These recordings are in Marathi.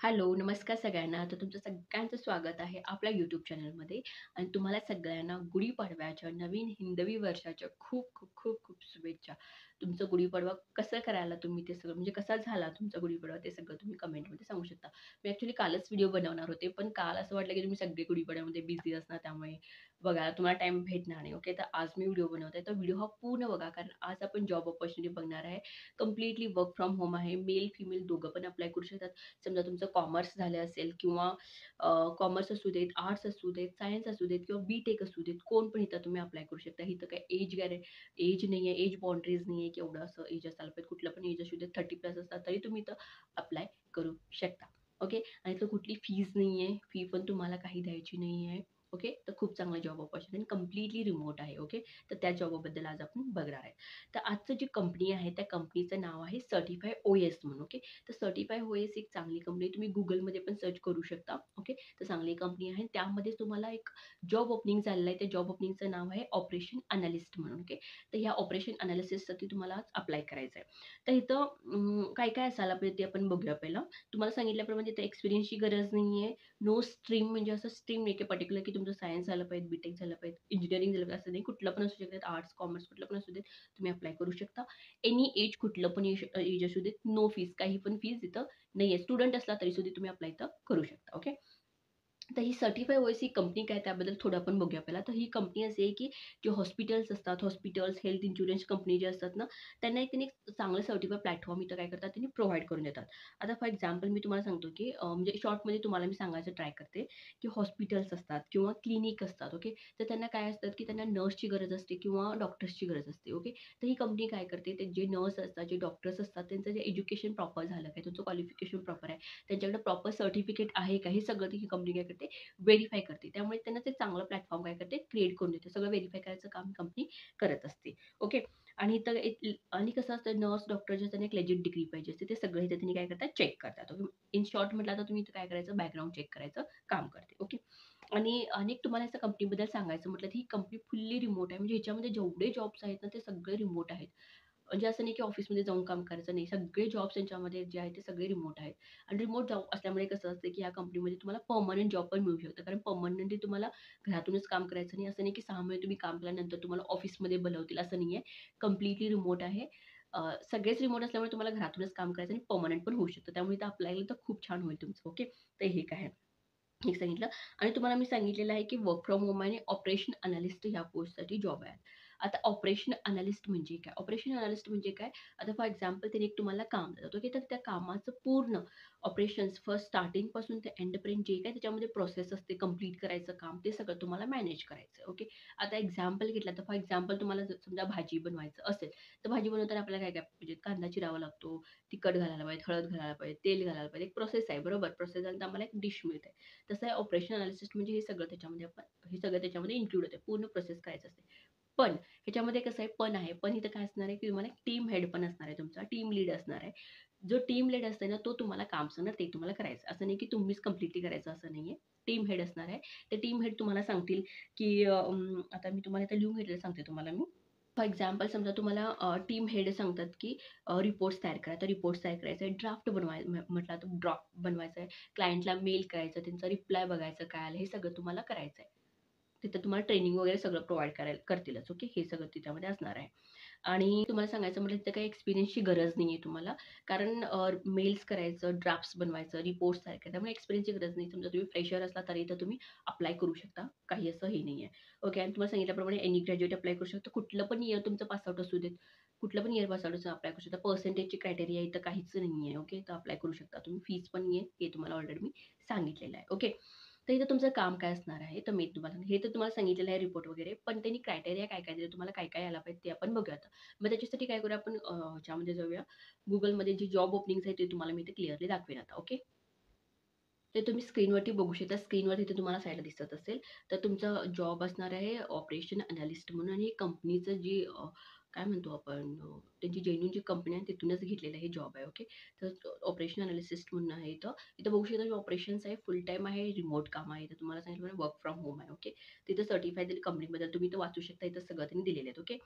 हॅलो, नमस्कार सगळ्यांना. तर तुमचं सगळ्यांचं स्वागत आहे आपल्या YouTube चॅनलमध्ये आणि तुम्हाला सगळ्यांना गुढीपाडव्याच्या नवीन हिंदवी वर्षाच्या खूप, खूप, खूप, खूप शुभेच्छा. तुमचं गुढीपाडवा कसं करायला तुम्ही ते सगळं म्हणजे कसा झाला तुमचा गुढीपाडवा ते सगळं तुम्ही कमेंटमध्ये सांगू शकता. मी ॲक्चुअली कालच व्हिडिओ बनवणार होते, पण काल असं वाटलं की तुम्ही सगळे गुढीपाडव्यामध्ये बिझी असणार त्यामुळे बघायला तुम्हाला टाईम भेटणार नाही. ओके, तर आज मी व्हिडिओ बनवते. तर व्हिडिओ हा पूर्ण बघा कारण आज आपण जॉब अपॉर्च्युनिटी बघणार आहे. कंप्लीटली वर्क फ्रॉम होम आहे. मेल, फिमेल दोघं पण अप्लाय करू शकतात. समजा तुमचं कॉमर्स झालं असेल किंवा कॉमर्स असू देत, आर्ट्स असू देत, सायन्स असू देत किंवा बी-टेक असू देत, कोण पण इथं तुम्ही अप्लाय करू शकता. इथं काही एज नाही आहे, एज बाउंडरीज नाही आहे, की एवढं असं एज असायला पाहिजे. कुठलं पण एज असू देत, 30+ असतात तरी तुम्ही इथं अप्लाय करू शकता. ओके. आणि इथं कुठली फीज नाही आहे. फी पण तुम्हाला काही द्यायची नाही आहे. ओके. तर खूप चांगला जॉब अपॉर्च्युनिटी कंप्लीटली रिमोट आहे. ओके. तर त्या जॉबबद्दल आज आपण बघणार आहे. तर आजचं जी कंपनी आहे, त्या कंपनीचं नाव आहे सर्टिफाय OS म्हणून. ओके. तर सर्टिफाय OS एक चांगली कंपनी तुम्ही Googleमध्ये पण सर्च करू शकता. ओके. तर चांगली कंपनी आहे. त्यामध्ये तुम्हाला एक जॉब ओपनिंग झालेलं आहे. त्या जॉब ओपनिंगचं नाव आहे ऑपरेशन अॅनालिस्ट म्हणून. ओके. तर ह्या ऑपरेशन अॅनालिसिससाठी तुम्हाला आज अप्लाय करायचं आहे. तर इथं काय-काय असायला पाहिजे ते आपण बघूया पहिलं. तुम्हाला सांगितल्याप्रमाणे इथं एक्सपिरियन्सची गरज नाही आहे. नो स्ट्रीम म्हणजे असं स्ट्रीम नाही की पर्टिक्युलर की तुमचं सायन्स झालं पाहिजे, बी झालं पाहिजे, इंजिनिअरिंग झालं पाहिजे असं नाही. कुठलं पण असू शकतात. आर्ट्स, कॉमर्स कुठलं पण असू देत. तुम्ही अप्लाय करू शकता. एनी एज कुठलं पण एज असू देत. नो फीज काही पण फीज इथं नाहीये. स्टुडंट असला तरी सुद्धा तुम्ही अप्लाय इथं करू शकता. ओके. तर ही सर्टिफाय ओएस ही कंपनी काय त्याबद्दल थोडं आपण बघूया पहिला. तर ही कंपनी अशी आहे, की जे हॉस्पिटल्स असतात, हॉस्पिटल्स, हेल्थ इन्शुरन्स कंपनी जे असतात ना, त्यांना एक त्यांनी चांगलं सर्टिफाय प्लॅटफॉर्म इथं काय करतात, त्यांनी प्रोव्हाईड करून देतात. आता फॉर एक्झाम्पल मी तुम्हाला सांगतो, की म्हणजे शॉर्टमध्ये तुम्हाला मी सांगायचं ट्राय करते, की हॉस्पिटल्स असतात किंवा क्लिनिक असतात, ओके. तर त्यांना काय असतात, की त्यांना नर्सची गरज असते किंवा डॉक्टर्सची गरज असते, ओके. तर ही कंपनी काय करते, ते जे नर्स असतात, जे डॉक्टर्स असतात, त्यांचं जे एज्युकेशन प्रॉपर झालं काय, त्यांचं क्वालिफिकेशन प्रॉपर आहे, त्यांच्याकडे प्रॉपर सर्टिफिकेट आहे का, हे सगळं ती कंपनी काय करते, व्हेरिफाय करते. त्यामुळे त्यांना ते चांगलं प्लॅटफॉर्म काय करते, क्रिएट करून देते. सगळं व्हेरिफाय करायचं काम कंपनी करत असते. ओके. आणि इथं आणि कसं असतं नर्स, डॉक्टरच्या त्यांना एक लेजिट डिग्री पाहिजे असते. ते सगळं इथे त्यांनी काय करतात, चेक करतात. इन शॉर्ट म्हटलं तर तुम्ही इथं काय करायचं, बॅकग्राऊंड चेक करायचं काम करते. ओके. आणि अनेक तुम्हाला असं कंपनीबद्दल सांगायचं म्हटलं, तर ही कंपनी फुल्ली रिमोट आहे. म्हणजे ह्याच्यामध्ये जेवढे जॉब्स आहेत ना, ते सगळे रिमोट आहेत. म्हणजे असं नाही की ऑफिसमध्ये जाऊन काम करायचं नाही. सगळे जॉब्स त्यांच्यामध्ये जे आहेत ते सगळे रिमोट आहेत. आणि रिमोट जॉब असल्यामुळे कसं असतं, की या कंपनीमध्ये तुम्हाला पर्मनंट जॉब पण मिळू शकतं. कारण पर्मनंटली तुम्हाला घरातूनच काम करायचं नाही. असं नाही की 6 महिने तुम्ही काम केल्यानंतर तुम्हाला ऑफिसमध्ये बोलवतील असं नाहीये. कंप्लीटली रिमोट आहे. सगळेच रिमोट असल्यामुळे तुम्हाला घरातूनच काम करायचं आणि पर्मनंट पण होऊ शकतं. त्यामुळे इथं अप्लाय केलं तर खूप छान होईल तुमचं. ओके. तर हे काय आहे. एक सांगितलं आणि तुम्हाला मी सांगितलेलं आहे, की वर्क फ्रॉम होम आणि ऑपरेशन अॅनालिस्ट या पोस्टसाठी जॉब आहे. आता ऑपरेशन अॅनालिस्ट म्हणजे काय? ऑपरेशन अॅनालिस्ट म्हणजे काय? आता फॉर एक्झाम्पल त्यांनी एक तुम्हाला काम देतात, ओके. तर त्या कामाचं पूर्ण ऑपरेशन्स फर्स्ट स्टार्टिंगपासून ते एंडपर्यंत जे काही त्याच्यामध्ये प्रोसेस असते, कंप्लीट करायचं काम, ते सगळं तुम्हाला मॅनेज करायचं आहे, ओके. आता एक्झाम्पल घेतला तर फॉर एक्झाम्पल तुम्हाला जर समजा भाजी बनवायचं असेल, तर भाजी बनवताना आपल्याला काय-काय म्हणजे कांदा चिरावा लागतो, तिखट घालायला पाहिजे, हळद घालायला पाहिजे, तेल घालायला पाहिजे. एक प्रोसेस आहे, बरोबर? प्रोसेस झाल्यानंतर आम्हाला एक डिश मिळते. तसं आहे ऑपरेशन अनालिसिस म्हणजे हे सगळं त्याच्यामध्ये हे सगळं त्याच्यामध्ये इन्क्लूड होते. पूर्ण प्रोसेस करायचं असते. पण ह्याच्यामध्ये कसं आहे, पण आहे. पण इथं काय असणार आहे, की तुम्हाला टीम हेड पण असणार आहे तुमचा, टीम लीड असणार आहे. जो टीम लीड असते ना, तो तुम्हाला काम सांगणार, ते तुम्हाला करायचं. असं नाही, की तुम्हीच कंप्लीटली करायचं असं नाहीये. टीम हेड असणार आहे. ते टीम हेड तुम्हाला सांगतील, की आता मी तुम्हाला इथं लिहून घेतलेलं सांगते तुम्हाला मी. फॉर एक्झाम्पल समजा तुम्हाला टीम हेड सांगतात, की रिपोर्ट्स तयार करा. तर रिपोर्ट्स तयार करायचा आहे. ड्राफ्ट म्हटला तर ड्राफ्ट बनवायचा आहे. क्लायंटला मेल करायचा, त्यांचा रिप्लाय बघायचं काय आलं, हे सगळं तुम्हाला करायचं आहे. तिथं तुम्हाला ट्रेनिंग वगैरे सगळं प्रोव्हाईड करतीलच. ओके. हे सगळं त्याच्यामध्ये असणार आहे. आणि तुम्हाला सांगायचं म्हटलं तर काही एक्सपिरियन्सची गरज नाहीये तुम्हाला. कारण मेल्स करायचं, ड्राफ्ट्स बनवायचं, रिपोर्ट्स तयार करायचे. त्यामुळे एक्सपिरियन्सची गरज नाही. समजा तुम्ही फ्रेशर असला तरी इथं तुम्ही अप्लाय करू शकता. काही असं हे नाहीये. ओके. आणि तुम्हाला सांगितल्याप्रमाणे एनी ग्रॅज्युएट अप्लाय करू शकता. कुठलं पण इयर तुमचं पास असू देत. कुठलं पण इयर पास अप्लाय करू शकता. पर्सेंटेजची क्रायटेरिया इथं काहीच नाहीये. ओके. तर अप्लाय करू शकता तुम्ही. फीज पण नाहीये. हे तुम्हाला ऑलरेडी मी सांगितलेलं आहे. ओके. तर इथं तुमचं काम काय असणार आहे? तर मी तुम्हाला हे तर तुम्हाला सांगितलेलं आहे रिपोर्ट वगैरे. पण त्यांनी क्रायटेरिया काय-काय दिले, तुम्हाला काय-काय यायला पाहिजे ते आपण बघूया आता. मग त्याच्यासाठी काय करूया आपण ह्याच्यामध्ये जाऊया. Googleमध्ये जे जॉब ओपनिंग्स आहेत ते तुम्हाला मी इथे क्लिअरली दाखवेन आता. ओके. ते तुम्ही स्क्रीनवरती बघू शकता. स्क्रीनवर इथे तुम्हाला साइडला दिसत असेल. तर तुमचा जॉब असणार आहे ऑपरेशन अॅनालिस्ट म्हणून आणि कंपनीचं जी काय म्हणतो आपण त्यांची जेन्युइन जी कंपनी आहे तिथूनच घेतलेलं हे जॉब आहे. ओके. तर ऑपरेशन अॅनालिसिस्ट म्हणून आहे इथं. इथं बघू शकता ऑपरेशन्स आहे, फुल टाईम आहे, रिमोट काम आहे. तर तुम्हाला सांगितलं वर्क फ्रॉम होम आहे. ओके. तिथं सर्टिफाय दिली कंपनीबद्दल तुम्ही इथं वाचू शकता. इथं सगळं त्यांनी दिलेलं आहे. ओके.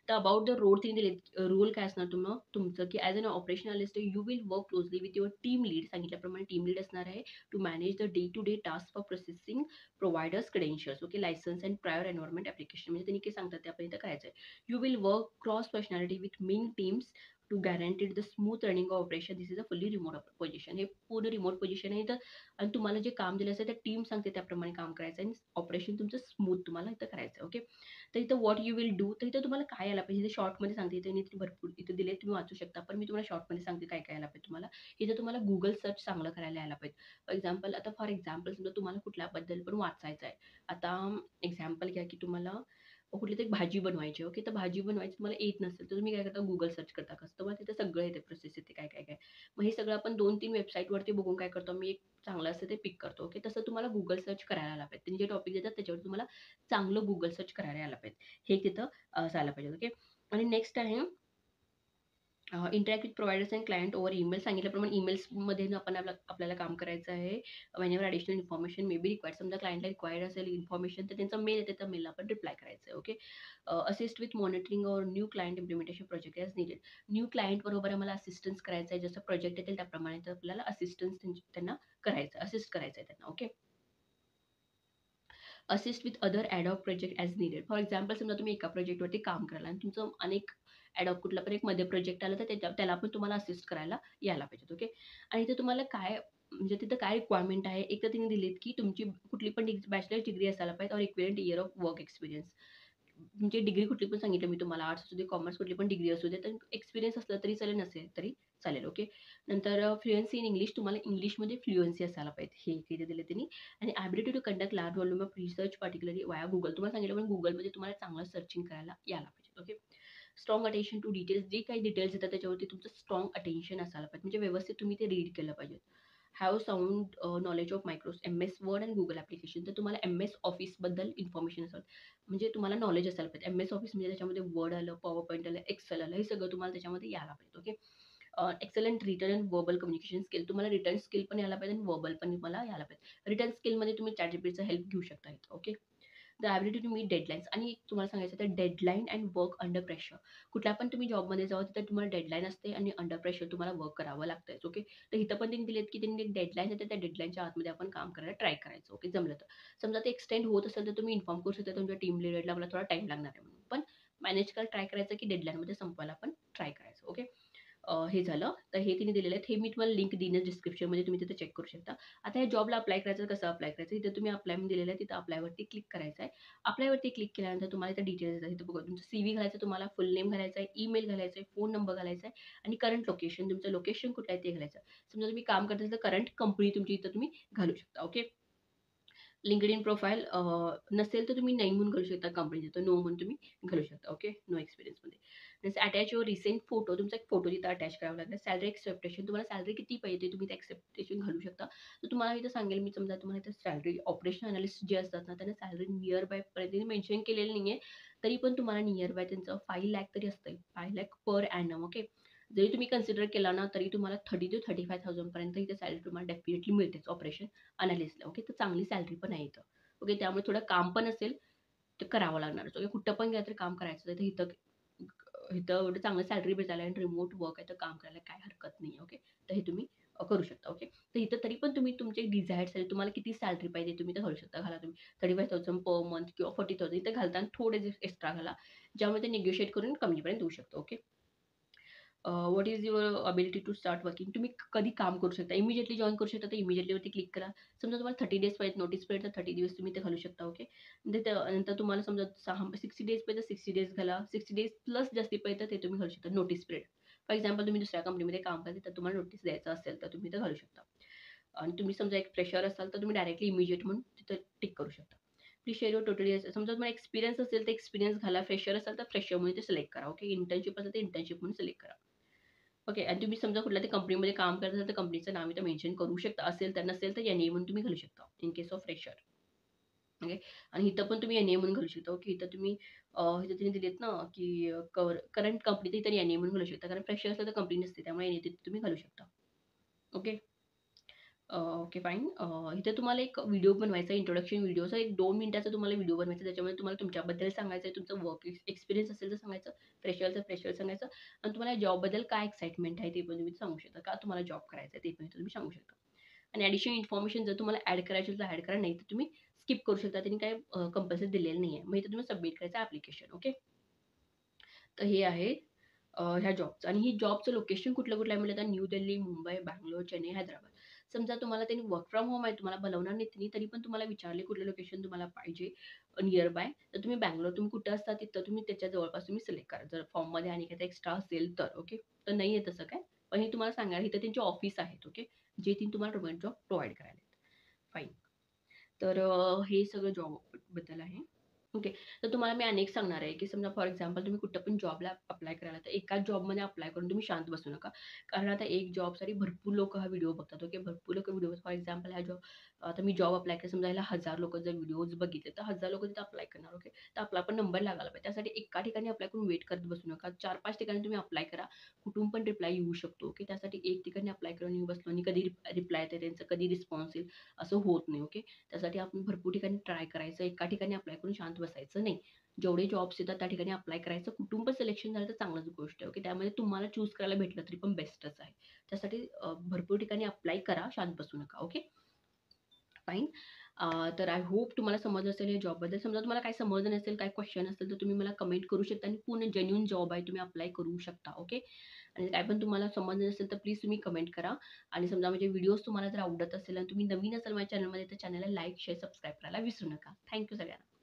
तर अबाउट द रोल तिने दिलेत. रोल काय असणार तुमचं, की as an operation analyst you will work closely with your team lead. सांगितल्याप्रमाणे टीम लीड असणार आहे to manage the day to day task for processing providers credentials. Okay, licence and prior environment application. म्हणजे त्यांनी काय सांगतात ते आपण इथं करायचं आहे. You will work cross personality with main teams to guaranteed the smooth running of operation. This is a fully remote position. हे पूर्ण रिमोट पोझिशन आहे. तर आणि तुम्हाला जे काम दिलं असेल, त्या टीम सांगते त्याप्रमाणे काम करायचं आणि ऑपरेशन तुमचं स्मूथ तुम्हाला इथं करायचं आहे. ओके. तर इथं व्हॉट यू विल डू, तर इथं तुम्हाला काय यायला पाहिजे, शॉर्टमध्ये सांगते. इथे भरपूर इथे दिले, तुम्ही वाचू शकता. पण मी तुम्हाला शॉर्टमध्ये सांगते काय काय यायला पाहिजे तुम्हाला. इथं तुम्हाला Google सर्च चांगलं करायला यायला पाहिजे. फॉर एक्झाम्पल समजा तुम्हाला कुठल्याबद्दल पण वाचायचं आहे. आता एक्झाम्पल घ्या, की तुम्हाला कुठलीतरी भाजी बनवायची आहे. ओके, तर भाजी बनवायची तुम्हाला येत नसेल, तर तुम्ही काय करता, Google सर्च करता. कसं तुम्हाला तिथे सगळं येते, प्रोसेस येते, काय. मग हे सगळं आपण 2-3 वेबसाईटवरती बघून काय करतो, मी एक चांगलं असं ते पिक करतो. ओके, तसं तुम्हाला Google सर्च करायला आला पाहिजे. त्यांनी जे टॉपिक देतात त्याच्यावर तुम्हाला चांगलं Google सर्च करायला यायला पाहिजे. हे तिथं असायला पाहिजे. ओके. आणि नेक्स्ट आहे interact with providers and client over email. सांगितल्याप्रमाणे ईमेल्समध्ये आपण आपल्याला काम करायचं आहे. Whenever additional information may be required. समजा क्लायंटला रिक्वायर्ड असेल इन्फॉर्मेशन, तर त्यांचा मेल येते, त्या मेलला आपण रिप्लाय करायचं आहे. Okay. Assist with monitoring or new client implementation project as needed. New क्लायंटबरोबर आम्हाला असिस्टन्स करायचं आहे. जसं प्रोजेक्ट येतील त्याप्रमाणे तर आपल्याला असिस्टन्स त्यांना करायचं, असिस्ट करायचं आहे त्यांना. Okay. Assist with other ad hoc project as needed. For example समजा तुम्ही एका प्रोजेक्टवरती काम कराल आणि तुमचं अनेक ॲडॉक कुठला पण एक मध्ये प्रोजेक्ट आला, तर त्याला पण तुम्हाला असिस्ट करायला यायला पाहिजे. ओके. आणि इथे तुम्हाला काय म्हणजे तिथं काय रिक्वायरमेंट आहे, एक तर तिने दिलीत, की तुमची कुठली पण बॅचलर डिग्री असायला पाहिजे और equivalent year of work experience. म्हणजे डिग्री कुठली पण सांगितलं मी तुम्हाला, आर्ट्स असू दे, कॉमर्स कुठली पण डिग्री असू दे, तर एक्सपिरियन्स असला तरी चालेल, नसेल तरी चालेल. ओके. नंतर फ्लुएन्सी इन इंग्लिश, तुम्हाला इंग्लिशमध्ये फ्लुएन्सी असायला पाहिजे, हे इथे दिले त्यांनी. आणि ability to conduct large volume of research particularly via Google. तुम्हाला सांगितलं पण Googleमध्ये तुम्हाला चांगलं सर्चिंग करायला यायला पाहिजे. Okay. Strong attention to details, जे काही डिटेल्स येतात त्याच्यावरती तुमचं स्ट्राँग अटेन्शन असायला पाहिजे. म्हणजे व्यवस्थित तुम्ही ते रीड केलं पाहिजे. Have sound knowledge of MS word and Google application. तर तुम्हाला MS ऑफिसबद्दल इन्फॉर्मेशन असेल, म्हणजे तुम्हाला नॉलेज असायला पाहिजे. MS ऑफिस म्हणजे त्याच्यामध्ये वर्ड आलं, पॉवर पॉईंट आलं, एक्सेल आलं, हे सगळं तुम्हाला त्याच्यामध्ये यायला पाहिजे. Okay. Excellent written and verbal communication skill, तुम्हाला रिटर्न स्किल पण यायला पाहिजे आणि व्हर्बल पण तुम्हाला यायला पाहिजे. रिटर्न स्किलमध्ये तुम्ही ChatGPTचा हेल्प घेऊ शकता इथं. Okay. The ability to meet deadlines, आणि तुम्हाला सांगायचं तर deadline and work under pressure. कुठल्या पण तुम्ही जॉबमध्ये जावा, तिथं तुम्हाला डेडलाईन असते आणि अंडर प्रेशर तुम्हाला वर्क करावं लागतं. ओके. तर इथं पण त्यांनी दिलेत, की त्यांनी एक डेडलाईन देते, त्या डेडलाईनच्या आतमध्ये आपण काम करायला ट्राय करायचं. ओके, जमलं तर. समजा ते एक्सटेंड होत असेल, तर तुम्ही इन्फॉर्म करू शकता तुमच्या टीम लीडरला, मला थोडा टाईम लागणार आहे म्हणून. पण मॅनेज करायला ट्राय करायचं, की डेडलाईनमध्ये संपवायला आपण ट्राय करायचं. ओके. हे झालं. तर हे तिने दिलेलं आहे. हे मी तुम्हाला लिंक देईनच डिस्क्रिप्शनमध्ये, तुम्ही तिथे चेक करू शकता. आता या जॉबला अप्लाय करायचं, कसं अप्लाय करायचं? इथे तुम्ही अप्लाय म्हणून दिलेलं आहे, तिथं अप्लायवरती क्लिक करायचं आहे. अप्लायवरती क्लिक केल्यानंतर तुम्हाला इथे डिटेल्स येतात. इथं बघा, तुमचं CV घालायचं, तुम्हाला फुल नेम घालायचं आहे, ईमेल घालायचं आहे, फोन नंबर घालायचा आहे आणि करंट लोकेशन, तुमचं लोकेशन कुठलं आहे ते घालायचं. समजा तुम्ही काम करत असाल, तर करंट कंपनी तुमची इथं तुम्ही घालू शकता. ओके. LinkedIn प्रोफाईल नसेल तर तुम्ही नाही म्हणून घालू शकता कंपनीचं, तर नो म्हणून तुम्ही घालू शकता. ओके. नो एक्सपिरियन्समध्ये. जसं अटॅच युअर रिसेंट फोटो, तुमचा एक फोटो तिथं अटॅच करावा लागेल. सॅलरी एक्सेप्टेशन, तुम्हाला सॅलरी किती पाहिजे तुम्ही ते एक्सेप्टेशन घालू शकता. तर तुम्हाला इथं सांगेल मी, समजा तुम्हाला इथं सॅलरी ऑपरेशन अनालिस्ट जे असतात ना, त्यांना सॅलरी नियर बाय पर्यंत मेन्शन केलेलं नाही आहे. तरी पण तुम्हाला नियर बाय त्यांचं 5 लाख तरी असतं. 5 लाख पर ॲनम. ओके. जरी तुम्ही कन्सिडर केला ना, तरी तुम्हाला 30,000 to 35,000 पर्यंत इथे सॅलरी तुम्हाला डेफिनेटली मिळतेच ऑपरेशन अनालिस्टला. ओके. तर चांगली सॅलरी पण आहे इथं. ओके. त्यामुळे थोडं काम पण असेल, तर करावं लागणारच. ओके. कुठं पण गेलं तर काम करायचं आहे, तर इथं इथं एवढं चांगलं सॅलरी भेटायला आणि रिमोट वर्क आहे, तर काम करायला काही हरकत नाही. ओके. तर हे तुम्ही करू शकता. ओके. तर इथं तरी पण तुम्ही तुमचे डिझायर्ड सॅलरी, तुम्हाला किती सॅलरी पाहिजे तुम्ही ते घालू शकता. घाला तुम्ही 35,000 पर मंथ किंवा 40,000 इथं घालताना थोडे एक्स्ट्रा घाला, ज्यामुळे ते निगोशिएट करून कमीपर्यंत देऊ शकतो. Okay. What is your ability to start working, तुम्ही कधी काम करू शकता, इमिजिएटली जॉइन करू शकता, तर इमिजिएटलीवरती क्लिक करा. समजा तुम्हाला 30 डेज पाहिजे नोटीस पिरियड, तर 30 दिवस तुम्ही ते घालू शकता. ओके. नंतर तुम्हाला समजा 60 डेज पाहिजे, 60 डेज घाला. 60 डेज प्लस जास्ती पाहिजे, तर ते तुम्ही घालू शकता नोटीस पिरियड. फॉर एक्झाम्पल तुम्ही दुसऱ्या कंपनीमध्ये काम करता, तर तुम्हाला नोटीस द्यायचं असेल, तर तुम्ही ते घालू शकता. आणि तुम्ही समजा एक फ्रेशर असाल, तर तुम्ही डायरेक्टली इमिजिएट म्हणून तिथं टिक करू शकता. प्लीज शेअर युअर टोटली, समजा तुम्हाला एक्सपिरियन्स असेल, तर एक्सपिरियन्स घाला. फ्रेशर असाल, तर फ्रेशर म्हणून ते सिलेक्ट करा. ओके. इंटर्नशिप असेल, तर इंटर्नशिप म्हणून सिलेक्ट करा. ओके. आणि तुम्ही समजा कुठल्या तरी कंपनीमध्ये काम करत असाल, तर कंपनीचं नाव इथं मेन्शन करू शकता. असेल तर, नसेल तर NA म्हणून तुम्ही घालू शकता in case of fresher. Okay. आणि इथं पण तुम्ही NA म्हणून घालू शकता. ओके. इथं तुम्ही इथं तुम्ही दिलेत ना, की करंट कंपनी, तर इथं NA म्हणून घालू शकता. कारण फ्रेशर असलं तर कंपनी नसते, त्यामुळे NA तिथे तुम्ही घालू शकता. ओके. Okay fine. इथे तुम्हाला एक व्हिडिओ बनवायचा आहे, इंट्रोडक्शन व्हिडिओचा एक 2 मिनिटाचा तुम्हाला व्हिडिओ बनवायचा आहे. त्याच्यामध्ये तुम्हाला तुमच्याबद्दल सांगायचं आहे, तुमचं वर्क एक्सपिरियन्स असेल तर सांगायचं, फ्रेशरचं फ्रेशर सांगायचं आणि तुम्हाला जॉबबद्दल काय एक्साइटमेंट आहे ते पण तुम्ही सांगू शकता. का तुम्हाला जॉब करायचा आहे ते पण तुम्ही सांगू शकता. आणि ॲडिशनल इन्फॉर्मेशन जर तुम्हाला ॲड करायची असेल तर ॲड करा, नाही तर तुम्ही स्किप करू शकता. त्यांनी काही कंपल्सरी दिलेलं नाही आहे. मग इथे तुम्ही सबमिट करायचं ॲप्लिकेशन. ओके. तर हे आहे ह्या जॉबचं आणि ही जॉबचं लोकेशन कुठलं-कुठलं आहे म्हटलं तर न्यू दिल्ली, मुंबई, बंगलोर, चेन्नई, हैदराबाद. समजा तुम्हाला त्यांनी वर्क फ्रॉम होम आहे, तुम्हाला बोलावणार नाहीत त्यांनी, तरी पण तुम्हाला विचारले कुठलं लोकेशन तुम्हाला पाहिजे निअर बाय, तर तुम्ही बंगलोर तुम्ही कुठं असता तिथं तुम्ही त्याच्या जवळपास तुम्ही सिलेक्ट करा. जर फॉर्ममध्ये आणि काही एक्स्ट्रा असेल तर, ओके. तर नाही आहे तसं काय. पण हे तुम्हाला सांगायला इथं त्यांचे ऑफिस आहेत, ओके. जे ती तुम्हाला रिमोट जॉब प्रोव्हाईड करायला फाईन. तर हे सगळं जॉबबद्दल आहे. ओके. तर तुम्हाला मी अनेक सांगणार आहे, की समजा फॉर एक्झाम्पल तुम्ही कुठं पण जॉबला अप्लाय करायला, तर एकाच जॉबमध्ये अप्लाय करून तुम्ही शांत बसू नका. कारण आता एक जॉबसाठी भरपूर लोकं हा व्हिडिओ बघतात. ओके. भरपूर लोकं व्हिडिओ फॉर एक्झाम्पल हा जॉब आता मी जॉब अप्लाय केला समजा ह्याला 1000 लोकं जर व्हिडिओज बघितले, तर 1000 लोकं तिथे अप्लाय करणार. ओके. तर आपला पण नंबर लागायला पाहिजे. त्यासाठी एका ठिकाणी अप्लाय करून वेट करत बसू नका. 4-5 ठिकाणी तुम्ही अप्लाय करा. कुठून पण रिप्लाय येऊ शकतो. ओके. त्यासाठी एक ठिकाणी अप्लाय करून येऊन बसलो आणि कधी रिप्लाय येते त्यांचं, कधी रिस्पॉन्स येईल, असं होत नाही. ओके. त्यासाठी आपण भरपूर ठिकाणी ट्राय करायचं. एका ठिकाणी अप्लाय करून शांत बसायचं नाही. जेवढे जॉब्स येतात त्या ठिकाणी अप्लाय करायचं. कुटुंब सिलेक्शन झालं तर चांगलंच गोष्ट आहे. ओके. त्यामध्ये तुम्हाला चूज करायला भेटलं तरी पण बेस्टच आहे. त्यासाठी भरपूर ठिकाणी अप्लाय करा. शांत बसू नका. ओके. फाईन. तर आय होप तुम्हाला समजलं असेल या जॉबबद्दल. समजा तुम्हाला काही समजलं नसेल, काही क्वेशन असेल, तर तुम्ही मला कमेंट करू शकता आणि पूर्ण जेन्युइन जॉब आहे. तुम्ही अप्लाय करू शकता. ओके. आणि काय पण तुम्हाला समजलं नसेल, तर प्लीज तुम्ही कमेंट करा. आणि समजा माझे व्हिडिओज तुम्हाला जर आवडत असेल आणि तुम्ही नवीन असाल माझ्या चॅनलमध्ये, तर चॅनलला लाईक, शेअर, सबस्क्राईब करायला विसरू नका. थँक सगळ्यांना.